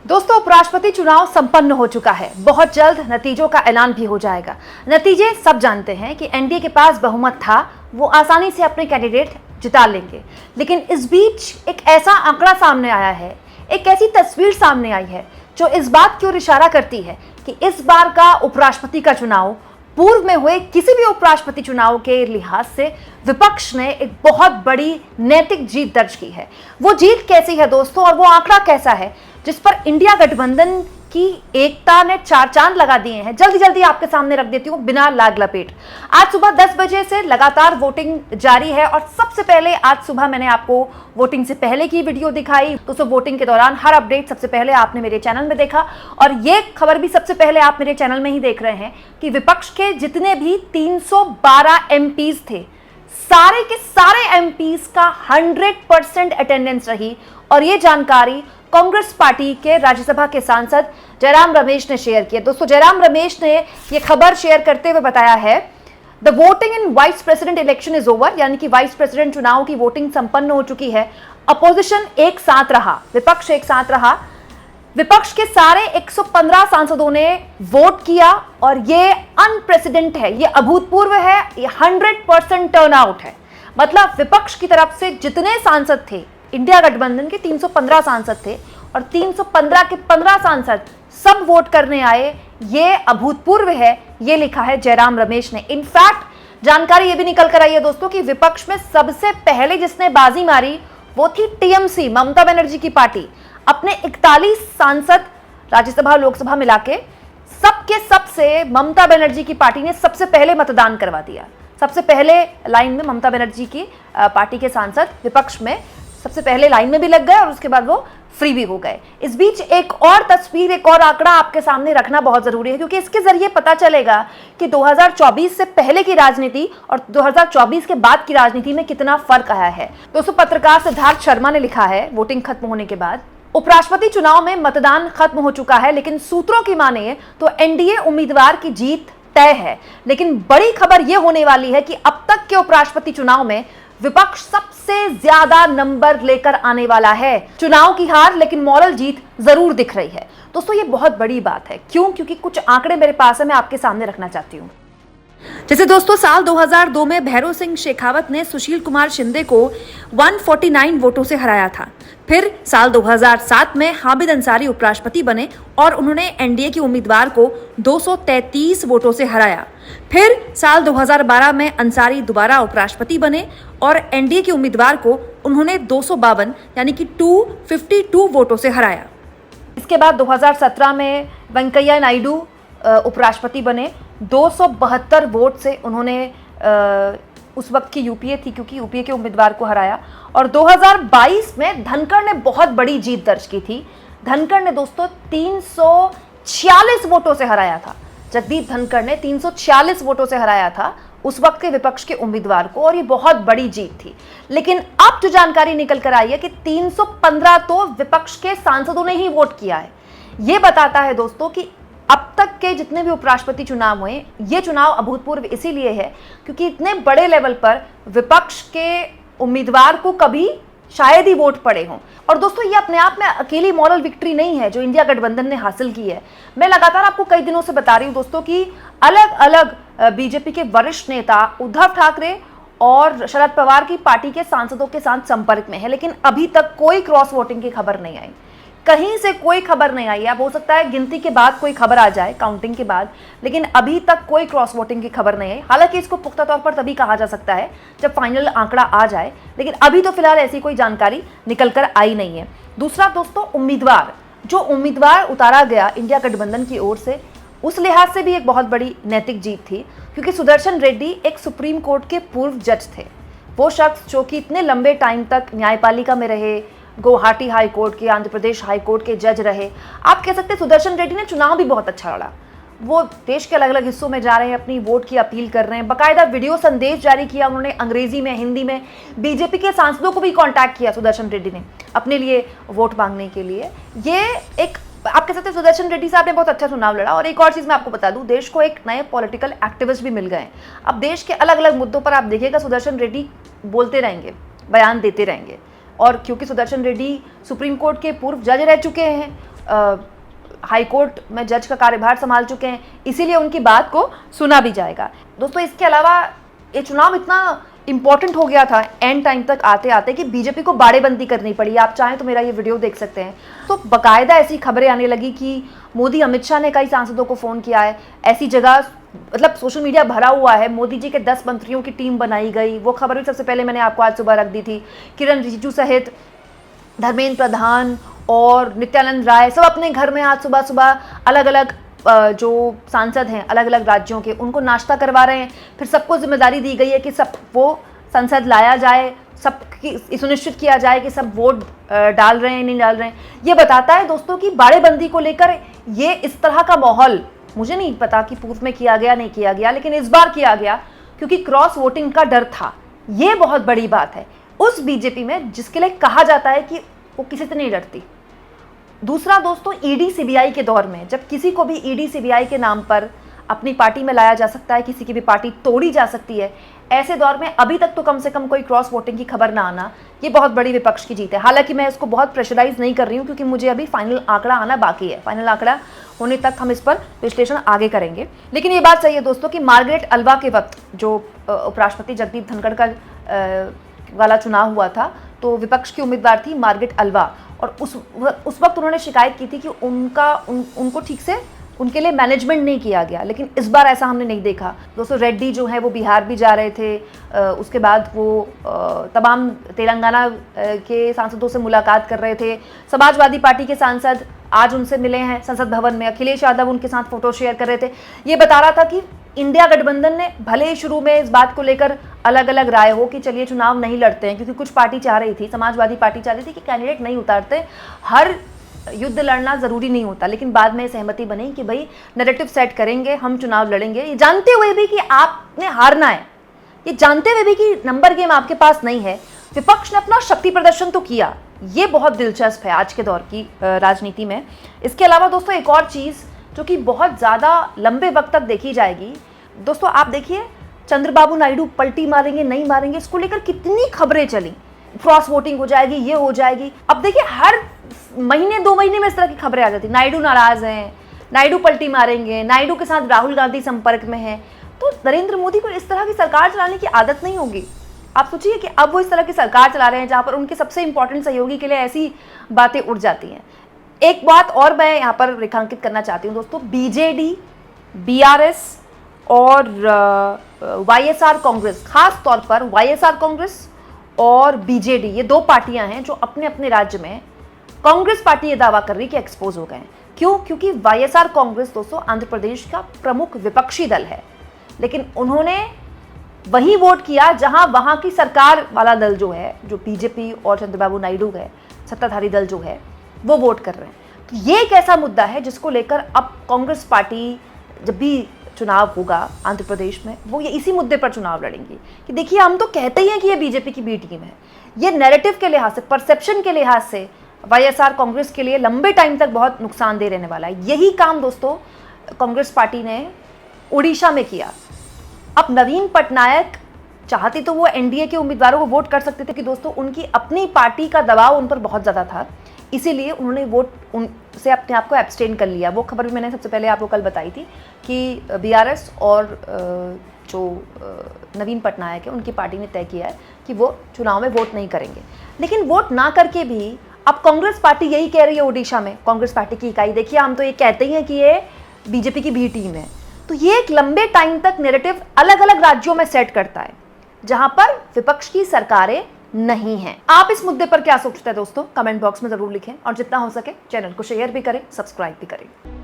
दोस्तों, उपराष्ट्रपति चुनाव संपन्न हो चुका है। बहुत जल्द नतीजों का ऐलान भी हो जाएगा। नतीजे सब जानते हैं कि एनडीए के पास बहुमत था, वो आसानी से अपने कैंडिडेट जिता लेंगे। लेकिन इस बीच एक ऐसा आंकड़ा सामने आया है, एक ऐसी तस्वीर सामने आई है जो इस बात की ओर इशारा करती है कि इस बार का उपराष्ट्रपति का चुनाव पूर्व में हुए किसी भी उपराष्ट्रपति चुनाव के लिहाज से विपक्ष ने एक बहुत बड़ी नैतिक जीत दर्ज की है। वो जीत कैसी है दोस्तों, और वो आंकड़ा कैसा है जिस पर इंडिया गठबंधन की एकता ने चार चांद लगा दिए हैं, जल्दी जल्दी आपके सामने रख देती हूँ बिना लाग लपेट। आज सुबह 10 बजे से लगातार वोटिंग जारी है और सबसे पहले आज सुबह मैंने आपको वोटिंग से पहले की वीडियो दिखाई। दोस्तों, वोटिंग के दौरान हर अपडेट सबसे पहले आपने मेरे चैनल में देखा, और ये खबर भी सबसे पहले आप मेरे चैनल में ही देख रहे हैं कि विपक्ष के जितने भी 312 एमपीज थे, सारे के सारे एमपीज का 100% अटेंडेंस रही। और ये जानकारी कांग्रेस पार्टी के राज्यसभा के सांसद जयराम रमेश ने शेयर किया। दोस्तों, जयराम रमेश ने यह खबर शेयर करते हुए बताया है, the voting in vice president election is over, यानी कि वाइस प्रेसिडेंट चुनाव की वोटिंग संपन्न हो चुकी है। अपोजिशन एक साथ रहा, विपक्ष एक साथ रहा। विपक्ष के सारे 115 सांसदों ने वोट किया और ये अनप्रेसिडेंट है, ये अभूतपूर्व है, ये 100% टर्नआउट है। मतलब विपक्ष की तरफ से जितने सांसद थे, इंडिया गठबंधन के 315 सांसद थे और 315 के 15 सांसद सब वोट करने आए। ये अभूतपूर्व है, ये लिखा है जयराम रमेश ने। इनफैक्ट जानकारी ये भी निकल कर आई है दोस्तों कि विपक्ष में सबसे पहले जिसने बाजी मारी वो थी टीएमसी, ममता बनर्जी की पार्टी। अपने 41 सांसद राज्यसभा लोकसभा मिला के सबसे ममता बनर्जी की पार्टी ने सबसे पहले मतदान करवा दिया। सबसे पहले लाइन में ममता बनर्जी की पार्टी के सांसद विपक्ष में सबसे पहले लाइन में भी लग गए और उसके बाद वो फ्री भी हो गए। इस बीच एक और तस्वीर, एक और आंकड़ा आपके सामने रखना बहुत जरूरी है, क्योंकि इसके जरिए पता चलेगा कि 2024 से पहले की राजनीति और 2024 के बाद की राजनीति में कितना फर्क आया है। दोस्तों, पत्रकार सिद्धार्थ शर्मा ने लिखा है वोटिंग खत्म होने के बाद, उपराष्ट्रपति चुनाव में मतदान खत्म हो चुका है, लेकिन सूत्रों की माने तो एनडीए उम्मीदवार की जीत तय है। लेकिन बड़ी खबर यह होने वाली है कि अब तक के उपराष्ट्रपति चुनाव में विपक्ष सबसे ज्यादा नंबर लेकर आने वाला है। चुनाव की हार लेकिन मॉरल जीत जरूर दिख रही है। दोस्तों, ये बहुत बड़ी बात है। क्यों? क्योंकि कुछ आंकड़े मेरे पास है, मैं आपके सामने रखना चाहती हूँ। जैसे दोस्तों, साल 2002 में भैरों सिंह शेखावत ने सुशील कुमार शिंदे को 149 वोटों से हराया था। फिर साल 2007 में हामिद अंसारी उपराष्ट्रपति बने और उन्होंने एनडीए की उम्मीदवार को 233 वोटों से हराया। फिर साल 2012 में अंसारी दोबारा उपराष्ट्रपति बने और एनडीए की उम्मीदवार को उन्होंने 252 यानी कि 252 वोटों से हराया। इसके बाद 2017 में वेंकैया नायडू उपराष्ट्रपति बने। 272 वोट से उन्होंने उस वक्त की यूपीए थी, क्योंकि यूपीए के उम्मीदवार को हराया। और 2022 में धनखड़ ने बहुत बड़ी जीत दर्ज की थी। धनखड़ ने दोस्तों 346 वोटों से हराया था। जगदीप धनखड़ ने 346 वोटों से हराया था उस वक्त के विपक्ष के उम्मीदवार को, और ये बहुत बड़ी जीत थी। लेकिन अब जो जानकारी निकल कर आई है कि 315 तो विपक्ष के सांसदों ने ही वोट किया है। ये बताता है दोस्तों कि अब तक के जितने भी उपराष्ट्रपति चुनाव हुए, ये चुनाव अभूतपूर्व इसीलिए है क्योंकि इतने बड़े लेवल पर विपक्ष के उम्मीदवार को कभी शायद ही वोट पड़े हों। और दोस्तों, ये अपने आप में अकेली मॉरल विक्ट्री नहीं है जो इंडिया गठबंधन ने हासिल की है। मैं लगातार आपको कई दिनों से बता रही हूँ दोस्तों कि अलग अलग बीजेपी के वरिष्ठ नेता उद्धव ठाकरे और शरद पवार की पार्टी के सांसदों के साथ संपर्क में है, लेकिन अभी तक कोई क्रॉस वोटिंग की खबर नहीं आई। कहीं से कोई खबर नहीं आई है। अब हो सकता है गिनती के बाद कोई खबर आ जाए, काउंटिंग के बाद, लेकिन अभी तक कोई क्रॉस वोटिंग की खबर नहीं आई। हालांकि इसको पुख्ता तौर पर तभी कहा जा सकता है जब फाइनल आंकड़ा आ जाए, लेकिन अभी तो फिलहाल ऐसी कोई जानकारी निकल कर आई नहीं है। दूसरा दोस्तों, जो उम्मीदवार उतारा गया इंडिया गठबंधन की ओर से, उस लिहाज से भी एक बहुत बड़ी नैतिक जीत थी, क्योंकि सुदर्शन रेड्डी एक सुप्रीम कोर्ट के पूर्व जज थे। वो शख्स जो कि इतने लंबे टाइम तक न्यायपालिका में रहे, गुवाहाटी हाई कोर्ट के, आंध्र प्रदेश हाई कोर्ट के जज रहे। आप कह सकते हैं सुदर्शन रेड्डी ने चुनाव भी बहुत अच्छा लड़ा। वो देश के अलग अलग हिस्सों में जा रहे हैं, अपनी वोट की अपील कर रहे हैं, बाकायदा वीडियो संदेश जारी किया उन्होंने, अंग्रेजी में, हिंदी में। बीजेपी के सांसदों को भी कांटेक्ट किया सुदर्शन रेड्डी ने अपने लिए वोट मांगने के लिए। ये एक, आप कह सकते हैं सुदर्शन रेड्डी साहब ने बहुत अच्छा चुनाव लड़ा। और एक और चीज़ मैं आपको बता दूं, देश को एक नए पॉलिटिकल एक्टिविस्ट भी मिल गए। अब देश के अलग अलग मुद्दों पर आप देखिएगा सुदर्शन रेड्डी बोलते रहेंगे, बयान देते रहेंगे। और क्योंकि सुदर्शन रेड्डी सुप्रीम कोर्ट के पूर्व जज रह चुके हैं हाई कोर्ट में जज का कार्यभार संभाल चुके हैं, इसीलिए उनकी बात को सुना भी जाएगा। दोस्तों इसके अलावा ये चुनाव इतना इंपॉर्टेंट हो गया था एंड टाइम तक आते आते कि बीजेपी को बाड़ेबंदी करनी पड़ी। आप चाहें तो मेरा ये वीडियो देख सकते हैं। तो बाकायदा ऐसी खबरें आने लगी कि मोदी अमित शाह ने कई सांसदों को फ़ोन किया है, ऐसी जगह मतलब सोशल मीडिया भरा हुआ है, मोदी जी के 10 मंत्रियों की टीम बनाई गई। वो खबर भी सबसे पहले मैंने आपको आज सुबह रख दी थी। किरण रिजिजू सहित धर्मेंद्र प्रधान और नित्यानंद राय सब अपने घर में आज सुबह सुबह अलग अलग जो सांसद हैं अलग अलग राज्यों के, उनको नाश्ता करवा रहे हैं। फिर सबको जिम्मेदारी दी गई है कि सब वो संसद लाया जाए, सब सुनिश्चित किया जाए कि सब वोट डाल रहे हैं नहीं डाल रहे हैं। ये बताता है दोस्तों कि बाड़ेबंदी को लेकर ये इस तरह का माहौल, मुझे नहीं पता कि पूर्व में किया गया नहीं किया गया, लेकिन इस बार किया गया क्योंकि क्रॉस वोटिंग का डर था। ये बहुत बड़ी बात है उस बीजेपी में जिसके लिए कहा जाता है कि वो किसी से नहीं डरती। दूसरा दोस्तों, ईडी सीबीआई के दौर में जब किसी को भी ईडी सीबीआई के नाम पर अपनी पार्टी में लाया जा सकता है, किसी की भी पार्टी तोड़ी जा सकती है, ऐसे दौर में अभी तक तो कम से कम कोई क्रॉस वोटिंग की खबर ना आना, ये बहुत बड़ी विपक्ष की जीत है। हालांकि मैं इसको बहुत प्रेशराइज नहीं कर रही हूँ क्योंकि मुझे अभी फाइनल आंकड़ा आना बाकी है। फाइनल आंकड़ा होने तक हम इस पर विश्लेषण आगे करेंगे। लेकिन ये बात सही है दोस्तों कि मार्गरेट अल्वा के वक्त जो उपराष्ट्रपति जगदीप धनखड़ का वाला चुनाव हुआ था, तो विपक्ष की उम्मीदवार थी मार्गरेट अल्वा, और उस वक्त उन्होंने शिकायत की थी कि उनको ठीक से उनके लिए मैनेजमेंट नहीं किया गया। लेकिन इस बार ऐसा हमने नहीं देखा। दोस्तों रेड्डी जो है वो बिहार भी जा रहे थे, उसके बाद वो तमाम तेलंगाना के सांसदों से मुलाकात कर रहे थे। समाजवादी पार्टी के सांसद आज उनसे मिले हैं संसद भवन में। अखिलेश यादव उनके साथ फोटो शेयर कर रहे थे। ये बता रहा था कि इंडिया गठबंधन ने भले ही शुरू में इस बात को लेकर अलग अलग राय हो कि चलिए चुनाव नहीं लड़ते हैं, क्योंकि कुछ पार्टी चाह रही थी, समाजवादी पार्टी चाह रही थी कि कैंडिडेट नहीं उतारते, हर युद्ध लड़ना जरूरी नहीं होता। लेकिन बाद में सहमति बनी कि भाई नैरेटिव सेट करेंगे, हम चुनाव लड़ेंगे, ये जानते हुए भी कि आपने हारना है, ये जानते हुए भी कि नंबर गेम आपके पास नहीं है, विपक्ष ने अपना शक्ति प्रदर्शन तो किया। ये बहुत दिलचस्प है आज के दौर की राजनीति में। इसके अलावा दोस्तों एक और चीज़ जो कि बहुत ज़्यादा लंबे वक्त तक देखी जाएगी, दोस्तों आप देखिए चंद्रबाबू नायडू पलटी मारेंगे नहीं मारेंगे, इसको लेकर कितनी खबरें चली, क्रॉस वोटिंग हो जाएगी, ये हो जाएगी। अब देखिए हर महीने 2 महीने में इस तरह की खबरें आ जाती, नायडू नाराज हैं, नायडू पलटी मारेंगे, नायडू के साथ राहुल गांधी संपर्क में है। तो नरेंद्र मोदी को इस तरह की सरकार चलाने की आदत नहीं होगी। आप सोचिए कि अब वो इस तरह की सरकार चला रहे हैं जहां पर उनके सबसे इंपॉर्टेंट सहयोगी के लिए ऐसी बातें उठ जाती हैं। एक बात और मैं यहाँ पर रेखांकित करना चाहती हूँ दोस्तों, बीजेडी, बीआरएस और वाईएसआर कांग्रेस, खास तौर पर वाईएसआर कांग्रेस और बीजेडी, ये 2 पार्टियां हैं जो अपने अपने राज्य में, कांग्रेस पार्टी ये दावा कर रही कि एक्सपोज हो गए हैं। क्यों? क्योंकि वाईएसआर कांग्रेस दोस्तों आंध्र प्रदेश का प्रमुख विपक्षी दल है, लेकिन उन्होंने वही वोट किया जहां वहां की सरकार वाला दल जो है, जो बीजेपी और चंद्रबाबू नायडू है, सत्ताधारी दल जो है, वो वोट कर रहे हैं। तो ये एक ऐसा मुद्दा है जिसको लेकर अब कांग्रेस पार्टी जब भी चुनाव होगा आंध्र प्रदेश में, वो ये इसी मुद्दे पर चुनाव लड़ेंगी कि देखिए हम तो कहते ही हैं कि ये बीजेपी की बी टीम है। ये नैरेटिव के लिहाज से, परसेप्शन के लिहाज से वाईएसआर कांग्रेस के लिए लंबे टाइम तक बहुत नुकसानदेह रहने वाला है। यही काम दोस्तों कांग्रेस पार्टी ने उड़ीसा में किया। अब नवीन पटनायक चाहती तो वो एनडीए के उम्मीदवारों को वोट कर सकते थे कि दोस्तों उनकी अपनी पार्टी का दबाव उन पर बहुत ज़्यादा था, इसीलिए उन्होंने वोट उनसे अपने आप को एब्सटेन कर लिया। वो खबर भी मैंने सबसे पहले आपको कल बताई थी कि बीआरएस और जो नवीन पटनायक है उनकी पार्टी ने तय किया है कि वो चुनाव में वोट नहीं करेंगे। लेकिन वोट ना करके भी अब कांग्रेस पार्टी यही कह रही है उड़ीसा में, कांग्रेस पार्टी की इकाई, देखिए हम तो ये कहते ही हैं कि ये बीजेपी की बी टीम है। तो ये एक लंबे टाइम तक नैरेटिव अलग अलग राज्यों में सेट करता है जहां पर विपक्ष की सरकारें नहीं हैं। आप इस मुद्दे पर क्या सोचते हैं दोस्तों? कमेंट बॉक्स में जरूर लिखें और जितना हो सके चैनल को शेयर भी करें, सब्सक्राइब भी करें।